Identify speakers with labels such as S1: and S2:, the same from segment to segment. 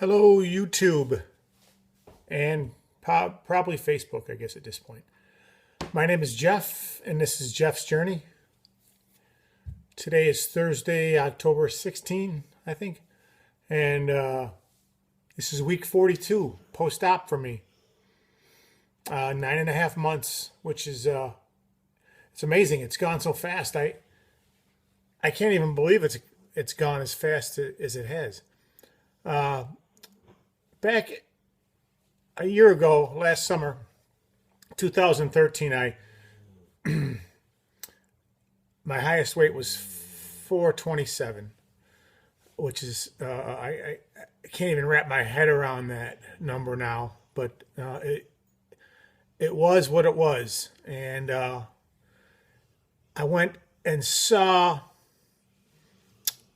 S1: Hello, YouTube, and probably Facebook, I guess, at this point. My name is Jeff, and this is Jeff's Journey. Today is Thursday, October 16, I think, and this is week 42, post-op for me. 9.5 months, which is it's amazing. It's gone so fast. I can't even believe it's gone as fast as it has. Back a year ago, last summer, 2013, my highest weight was 427, which is I can't even wrap my head around that number now, but it was what it was, and I went and saw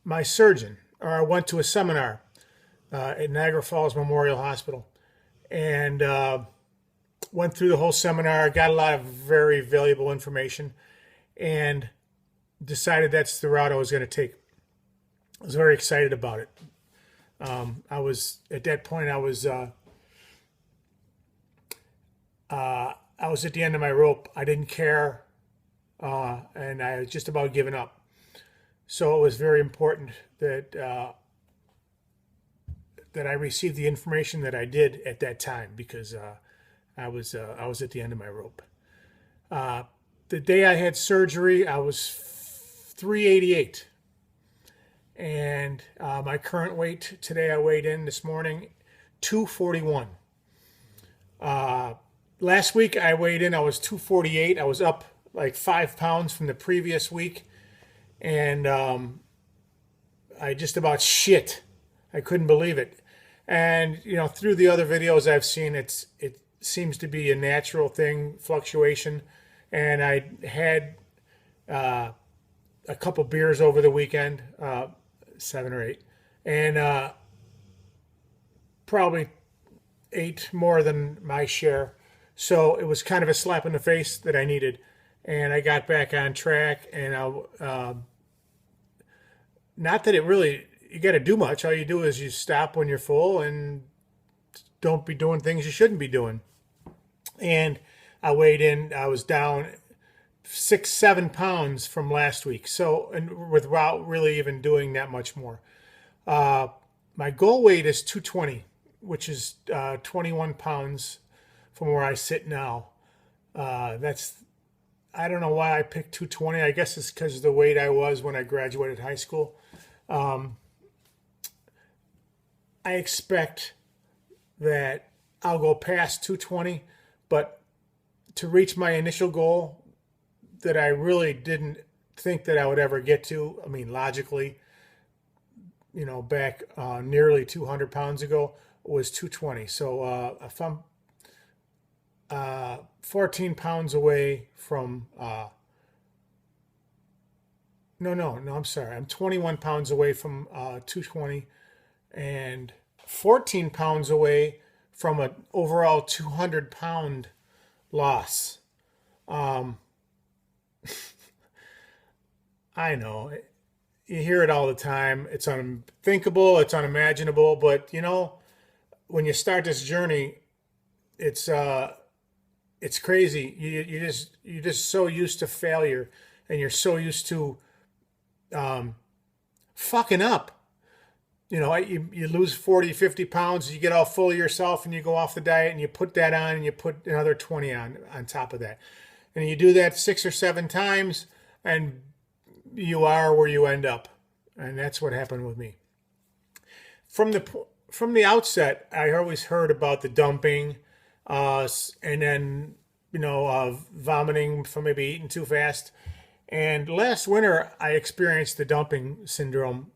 S1: my surgeon, or I went to a seminar at Niagara Falls Memorial Hospital, and went through the whole seminar. Got a lot of very valuable information, and decided that's the route I was going to take. I was very excited about it. I was at that point. I was at the end of my rope. I didn't care, and I was just about giving up. So it was very important that I received the information that I did at that time, because I was at the end of my rope. The day I had surgery, I was 388, and my current weight today, I weighed in this morning 241. Last week I weighed in, I was 248. I was up like 5 pounds from the previous week, and I just about shit. I couldn't believe it. And through the other videos I've seen, it seems to be a natural thing, fluctuation. And I had a couple beers over the weekend, 7 or 8, and probably ate more than my share. So it was kind of a slap in the face that I needed, and I got back on track. And not that it really, you got to do much. All you do is you stop when you're full and don't be doing things you shouldn't be doing. And I weighed in, I was down 6-7 pounds from last week. So, and without really even doing that much more. My goal weight is 220, which is 21 pounds from where I sit now. I don't know why I picked 220. I guess it's because of the weight I was when I graduated high school. I expect that I'll go past 220, but to reach my initial goal that I really didn't think that I would ever get to, I mean, logically, back nearly 200 pounds ago, was 220. So if I'm 14 pounds away from, no, I'm sorry. I'm 21 pounds away from 220, and 14 pounds away from an overall 200-pound loss. I know, you hear it all the time. It's unthinkable, it's unimaginable, but when you start this journey, it's crazy. You're just so used to failure, and you're so used to fucking up. You lose 40, 50 pounds, you get all full of yourself, and you go off the diet, and you put that on, and you put another 20 on top of that. And you do that 6 or 7 times, and you are where you end up. And that's what happened with me. From the outset, I always heard about the dumping, and then, vomiting from maybe eating too fast. And last winter, I experienced the dumping syndrome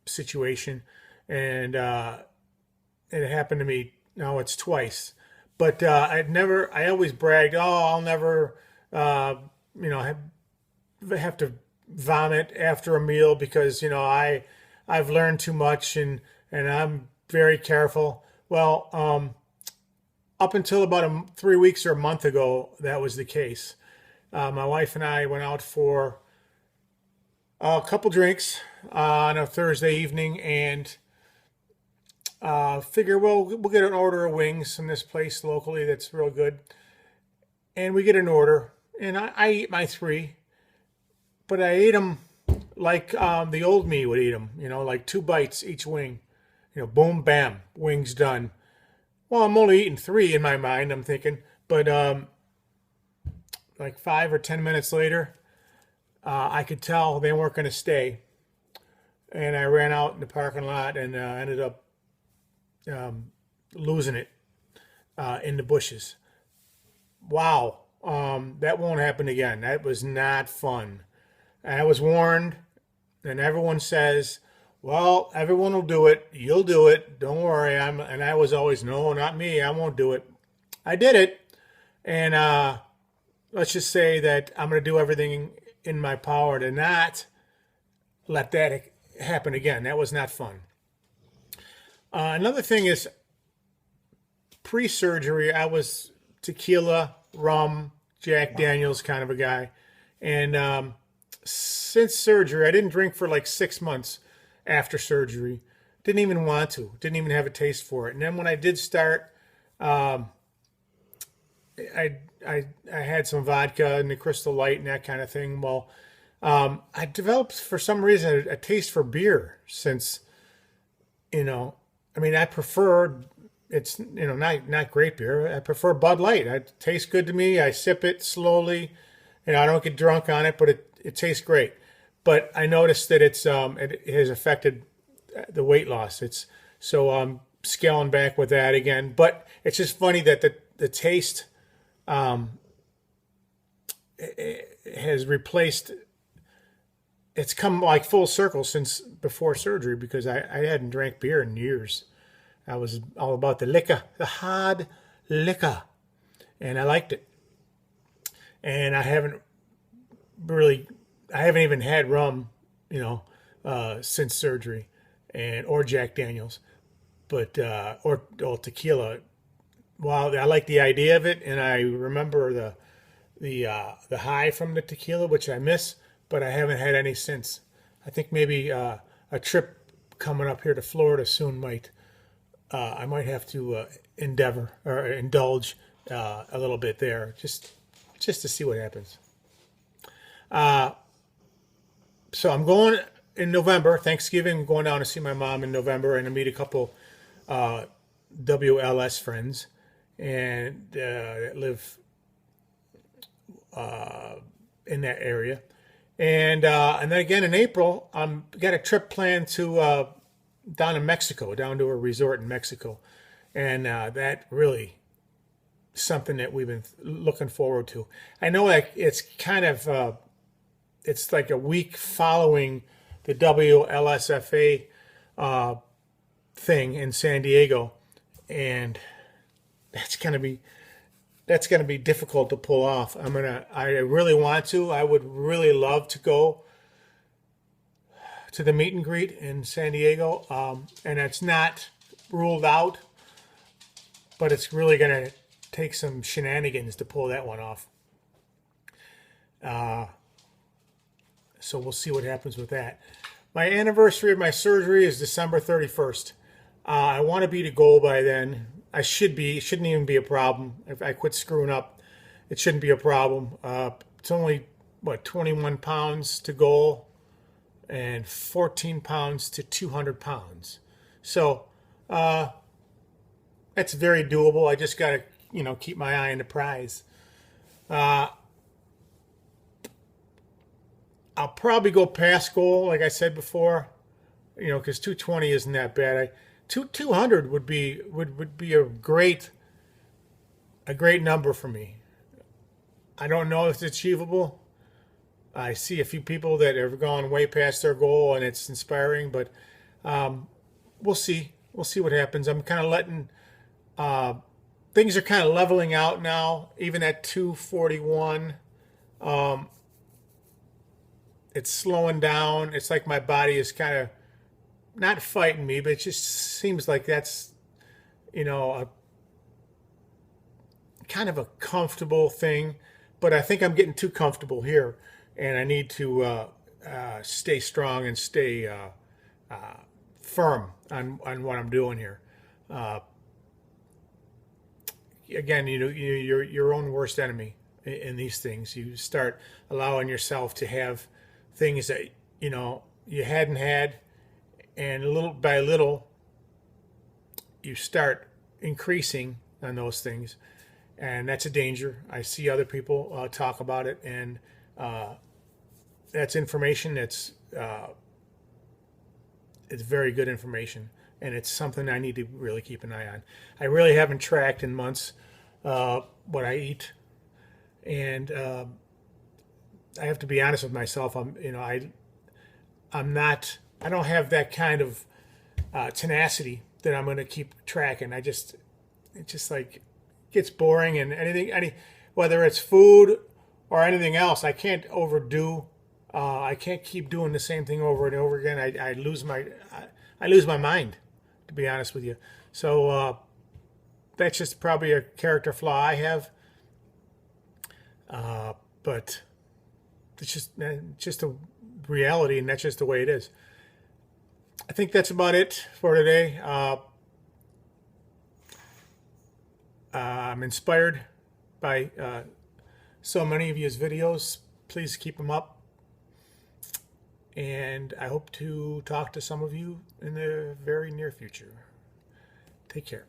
S1: situation, and it happened to me. Now it's twice, but I always bragged, oh, I'll never, have to vomit after a meal, because I've learned too much, and I'm very careful. Well, up until about 3 weeks or a month ago, that was the case. My wife and I went out for a couple drinks on a Thursday evening, and Figure we'll get an order of wings from this place locally that's real good, and we get an order, and I eat my three, but I ate them like the old me would eat them, like 2 bites each wing, boom, bam, wings done. Well, I'm only eating three in my mind, I'm thinking, but like 5 or 10 minutes later, I could tell they weren't going to stay, and I ran out in the parking lot and ended up losing it in the bushes. Wow, that won't happen again. That was not fun. I was warned, and everyone says, "Well, everyone will do it. You'll do it. Don't worry." And I was always, "No, not me. I won't do it." I did it, and let's just say that I'm going to do everything in my power to not let that happen again. That was not fun. Another thing is pre-surgery, I was tequila, rum, Jack Daniels kind of a guy. And since surgery, I didn't drink for like 6 months after surgery. Didn't even want to. Didn't even have a taste for it. And then when I did start, I had some vodka and the Crystal Light and that kind of thing. Well, I developed for some reason a taste for beer since, I prefer it's not great beer. I prefer Bud Light. It tastes good to me. I sip it slowly. I don't get drunk on it, but it tastes great. But I noticed that it has affected the weight loss. So I'm scaling back with that again. But it's just funny that the taste it has replaced. It's come like full circle since before surgery because I hadn't drank beer in years. I was all about the liquor, the hard liquor, and I liked it. And I haven't even had rum, since surgery, or Jack Daniels, but or tequila. Well, I like the idea of it, and I remember the high from the tequila, which I miss, but I haven't had any since. I think maybe a trip coming up here to Florida soon might. I might have to endeavor or indulge a little bit there, just to see what happens. So I'm going in November, Thanksgiving. I'm going down to see my mom in November and to meet a couple WLS friends and that live in that area. And then again in April, I'm got a trip planned to down in Mexico, down to a resort in Mexico, and that really something that we've been looking forward to. I know like it's kind of it's like a week following the WLSFA thing in San Diego, and that's gonna be difficult to pull off. I really want to. I would really love to go to the meet and greet in San Diego, and it's not ruled out, but it's really gonna take some shenanigans to pull that one off. So we'll see what happens with that. My anniversary of my surgery is December 31st. I want to beat a goal by then. I should be. It shouldn't even be a problem. If I quit screwing up, it shouldn't be a problem. It's only, 21 pounds to goal and 14 pounds to 200 pounds. So that's very doable. I just got to, keep my eye on the prize. I'll probably go past goal, like I said before, because 220 isn't that bad. 200 would be a great number for me. I don't know if it's achievable. I see a few people that have gone way past their goal, and it's inspiring. But we'll see. We'll see what happens. I'm kind of letting things are kind of leveling out now, even at 241. It's slowing down. It's like my body is kind of not fighting me, but it just seems like that's, a kind of a comfortable thing. But I think I'm getting too comfortable here, and I need to stay strong and stay firm on what I'm doing here. Again, you're your own worst enemy in these things. You start allowing yourself to have things that you hadn't had, and little by little you start increasing on those things, and that's a danger. I see other people talk about it, and that's information that's it's very good information, and it's something I need to really keep an eye on. I really haven't tracked in months what I eat, and I have to be honest with myself. I'm not. I don't have that kind of tenacity that I'm going to keep tracking. It just like gets boring, and whether it's food or anything else, I can't overdo. I can't keep doing the same thing over and over again. I lose my mind, to be honest with you. So that's just probably a character flaw I have. But it's just a reality, and that's just the way it is. I think that's about it for today. I'm inspired by so many of you's videos. Please keep them up. And I hope to talk to some of you in the very near future. Take care.